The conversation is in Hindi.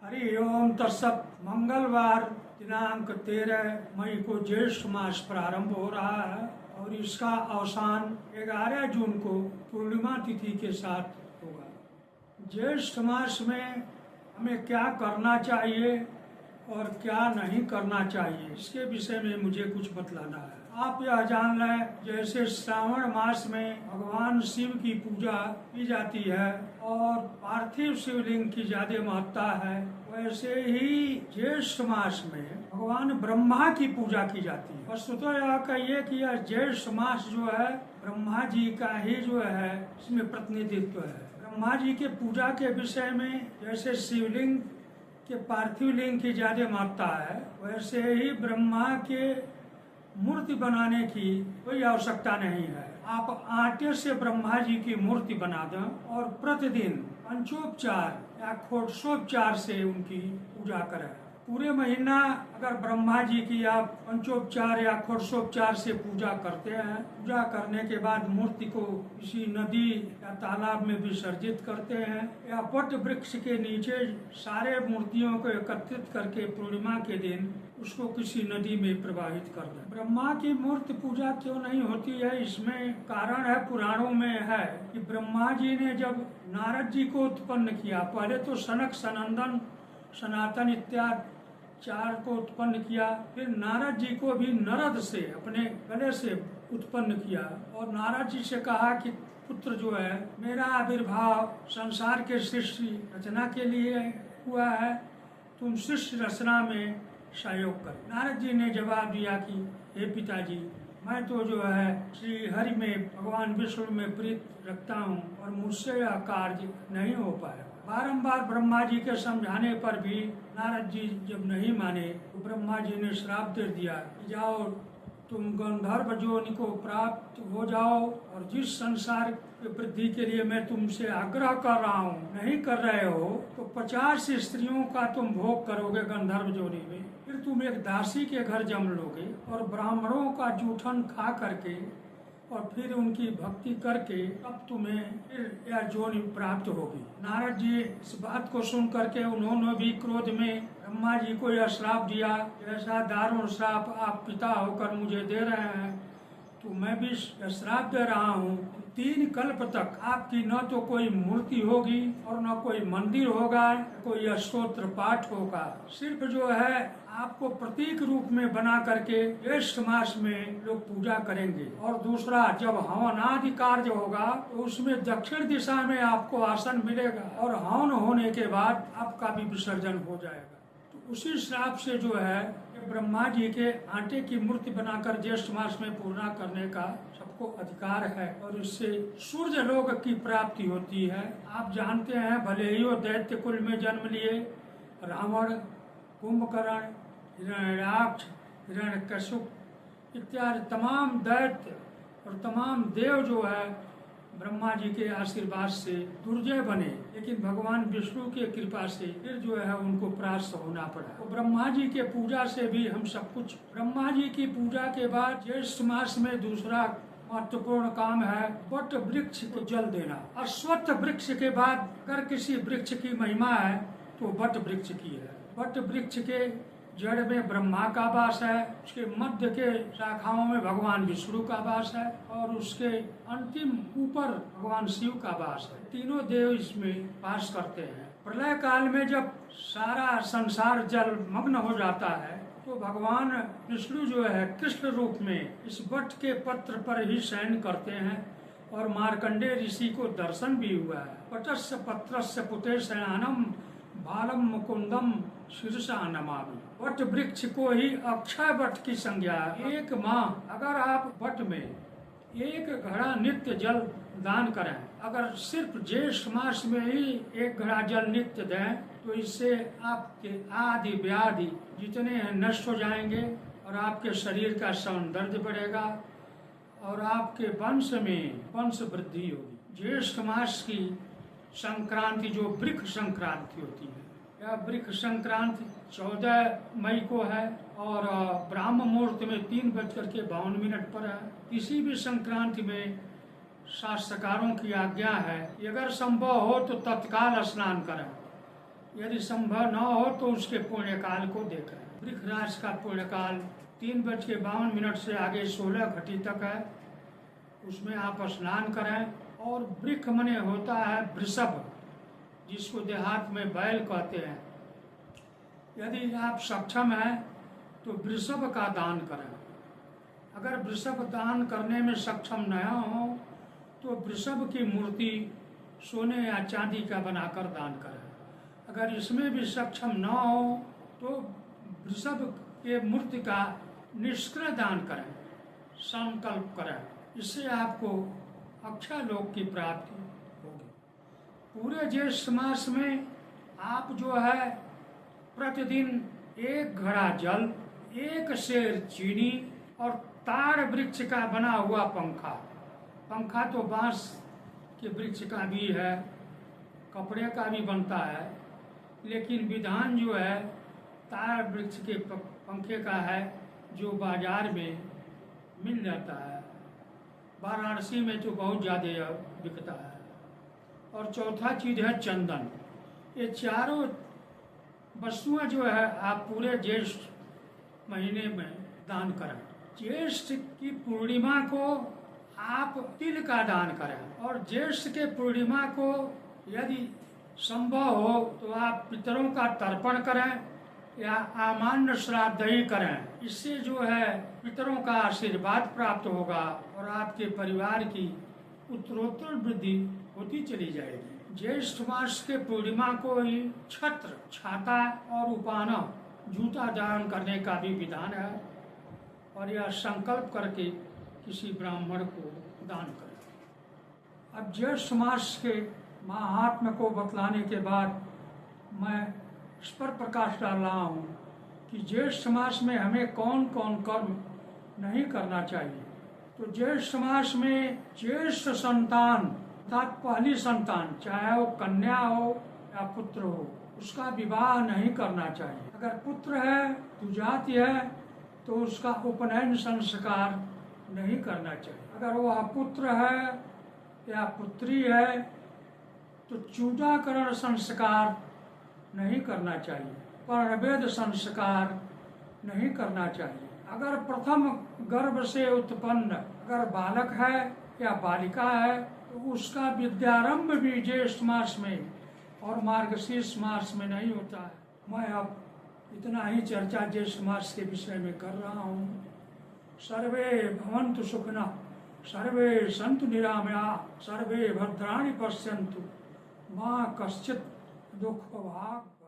हरि ओम तत्सत। मंगलवार दिनांक 13 मई को ज्येष्ठ मास प्रारंभ हो रहा है और इसका अवसान 11 जून को पूर्णिमा तिथि के साथ होगा। ज्येष्ठ मास में हमें क्या करना चाहिए और क्या नहीं करना चाहिए, इसके विषय में मुझे कुछ बतलाना है। आप यह जान लें, जैसे श्रावण मास में भगवान शिव की पूजा की जाती है और पार्थिव शिवलिंग की ज्यादा महत्ता है, वैसे ही ज्येष्ठ मास में भगवान ब्रह्मा की पूजा की जाती है। वस्तुतः यह कहिए कि यह ज्येष्ठ मास जो है ब्रह्मा जी का ही जो है इसमें प्रतिनिधित्व है। ब्रह्मा जी के पूजा के विषय में जैसे शिवलिंग के पार्थिव लिंग की ज्यादा महत्ता है, वैसे ही ब्रह्मा के मूर्ति बनाने की कोई आवश्यकता नहीं है। आप आटे से ब्रह्मा जी की मूर्ति बना दें और प्रतिदिन पंचोपचार या षोडशोपचार से उनकी पूजा करें। पूरे महीना अगर ब्रह्मा जी की आप पंचोपचार या षोडशोपचार से पूजा करते हैं, पूजा करने के बाद मूर्ति को किसी नदी या तालाब में विसर्जित करते हैं या वट वृक्ष के नीचे सारे मूर्तियों को एकत्रित करके पूर्णिमा के दिन उसको किसी नदी में प्रवाहित कर दें। ब्रह्मा की मूर्ति पूजा क्यों नहीं होती है, इसमें कारण है, पुराणों में है कि ब्रह्मा जी ने जब नारद जी को उत्पन्न किया, पहले तो सनक सनंदन सनातन इत्यादि 4 को उत्पन्न किया, फिर नारद जी को भी नरद से अपने गले से उत्पन्न किया और नारद जी से कहा कि पुत्र जो है, मेरा आविर्भाव संसार के सृष्टि रचना के लिए हुआ है, तुम सृष्टि रचना में सहयोग कर। नारद जी ने जवाब दिया कि हे पिताजी, मैं तो जो है श्री हरि में भगवान विष्णु में प्रीत रखता हूँ और मुझसे यह कार्य नहीं हो पाया। बारंबार ब्रह्मा जी के समझाने पर भी नारद जी जब नहीं माने तो ब्रह्मा जी ने श्राप दे दिया, जाओ तुम गंधर्व योनि को प्राप्त हो जाओ और जिस संसार की वृद्धि के लिए मैं तुमसे आग्रह कर रहा हूँ नहीं कर रहे हो, तो 50 स्त्रियों का तुम भोग करोगे गंधर्व योनि में, फिर तुम एक दासी के घर जन्म लोगे और ब्राह्मणों का जूठन खा करके और फिर उनकी भक्ति करके अब तुम्हें फिर यह योनि प्राप्त होगी। नारद जी इस बात को सुन करके उन्होंने भी क्रोध में ब्रह्मा जी को यह श्राप दिया, ऐसा दारुण श्राप आप पिता होकर मुझे दे रहे हैं, तो मैं भी श्राप दे रहा हूँ, 3 कल्प तक आपकी न तो कोई मूर्ति होगी और न कोई मंदिर होगा, कोई स्तोत्र पाठ होगा, सिर्फ जो है आपको प्रतीक रूप में बना करके ज्येष्ठ मास में लोग पूजा करेंगे। और दूसरा, जब हवन आदि कार्य होगा तो उसमें दक्षिण दिशा में आपको आसन मिलेगा और हवन होने के बाद आपका भी विसर्जन हो जाएगा। तो उसी श्राप से जो है ब्रह्मा जी के आटे की मूर्ति बनाकर ज्येष्ठ मास में पूर्णा करने का सबको अधिकार है और इससे सूर्य लोक की प्राप्ति होती है। आप जानते हैं, भले ही वो दैत्य कुल में जन्म लिए रावण, कुंभकर्ण, हिरण्याक्ष, हिरण्यकश्यप इत्यादि तमाम दैत्य और तमाम देव जो है ब्रह्मा जी के आशीर्वाद से दुर्जय बने, लेकिन भगवान विष्णु के कृपा से फिर जो है उनको परास्त होना पड़ा। तो ब्रह्मा जी के पूजा से भी हम सब कुछ, ब्रह्मा जी की पूजा के बाद ज्येष्ठ मास में दूसरा महत्वपूर्ण काम है वट वृक्ष को जल देना। अश्वत्थ वृक्ष के बाद अगर किसी वृक्ष की महिमा है तो वट वृक्ष की है। वट वृक्ष के जड़ में ब्रह्मा का वास है, उसके मध्य के शाखाओं में भगवान विष्णु का वास है और उसके अंतिम ऊपर भगवान शिव का वास है। तीनों देव इसमें वास करते हैं। प्रलय काल में जब सारा संसार जल मग्न हो जाता है तो भगवान विष्णु जो है कृष्ण रूप में इस वट के पत्र पर ही शयन करते हैं और मार्कंडेय ऋषि को दर्शन भी हुआ है। वटस्य पत्रस्य पुते शयानम बालम मुकुंदम शीर्षा नमामि। वट वृक्ष को ही अक्षय वट की संज्ञा। एक माह अगर आप वट में 1 घड़ा नित्य जल दान करें, अगर सिर्फ ज्येष्ठ मास में ही 1 घड़ा जल नित्य दें, तो इससे आपके आदि व्याधि जितने हैं नष्ट हो जाएंगे और आपके शरीर का सौंदर्य बढ़ेगा और आपके वंश में वंश वृद्धि होगी। ज्येष्ठ मास की संक्रांति जो वृक्ष संक्रांति होती है, यह वृक्ष संक्रांति 14 मई को है और ब्राह्म मुहूर्त में 3:52 पर है। किसी भी संक्रांति में शास्त्रकारों की आज्ञा है कि अगर संभव हो तो तत्काल स्नान करें, यदि संभव न हो तो उसके पुण्यकाल को देखें। वृक्षराज का पुण्यकाल 3:52 से आगे 16 घटी तक है। उसमें आप स्नान करें। और वृक्ष मने होता है वृषभ, जिसको देहात में बैल कहते हैं। यदि आप सक्षम हैं तो वृषभ का दान करें। अगर वृषभ दान करने में सक्षम न हो तो वृषभ की मूर्ति सोने या चांदी का बनाकर दान करें। अगर इसमें भी सक्षम न हो तो वृषभ के मूर्ति का निष्क्रिय दान करें, संकल्प करें। इससे आपको अक्षय लोक की प्राप्ति होगी। पूरे ज्येष्ठ मास में आप जो है प्रतिदिन 1 घड़ा जल, 1 सेर चीनी और ताड़ वृक्ष का बना हुआ पंखा तो बांस के वृक्ष का भी है, कपड़े का भी बनता है, लेकिन विधान जो है ताड़ वृक्ष के पंखे का है, जो बाजार में मिल जाता है। वाराणसी में तो बहुत ज़्यादा बिकता है। और चौथा चीज़ है चंदन। ये चारों वस्तुएं जो है आप पूरे ज्येष्ठ महीने में दान करें। ज्येष्ठ की पूर्णिमा को आप तिल का दान करें। और ज्येष्ठ के पूर्णिमा को यदि संभव हो तो आप पितरों का तर्पण करें या आमान्य श्राद्ध करें। इससे जो है पितरों का आशीर्वाद प्राप्त होगा और आपके परिवार की उत्तरोत्तर वृद्धि होती चली जाएगी। ज्येष्ठ मास के पूर्णिमा को ही छत्र, छाता और उपानव, जूता दान करने का भी विधान है। और यह संकल्प करके किसी ब्राह्मण को दान करें। अब ज्येष्ठ मास के महात्म्य को बतलाने के बाद मैं इस पर प्रकाश डाल रहा हूँ कि ज्येष्ठ मास में हमें कौन कौन कर्म नहीं करना चाहिए। तो ज्येष्ठ मास में ज्येष्ठ संतान अर्थात पहली संतान, चाहे वो कन्या हो या पुत्र हो, उसका विवाह नहीं करना चाहिए। अगर पुत्र है, द्विजाति है, तो उसका उपनयन संस्कार नहीं करना चाहिए। अगर वह पुत्र है या पुत्री है तो चूडाकरण संस्कार नहीं करना चाहिए, पर्णवेद संस्कार नहीं करना चाहिए। अगर प्रथम गर्भ से उत्पन्न अगर बालक है या बालिका है तो उसका विद्यारंभ भी ज्येष्ठ मास में और मार्गशीर्ष मास में नहीं होता है। मैं अब इतना ही चर्चा ज्येष्ठ मास के विषय में कर रहा हूँ। सर्वे भवन्तु सुखिनः, सर्वे सन्तु निरामया, सर्वे भद्राणि पश्यन्तु, माँ कश्चित् दुःख भाग्।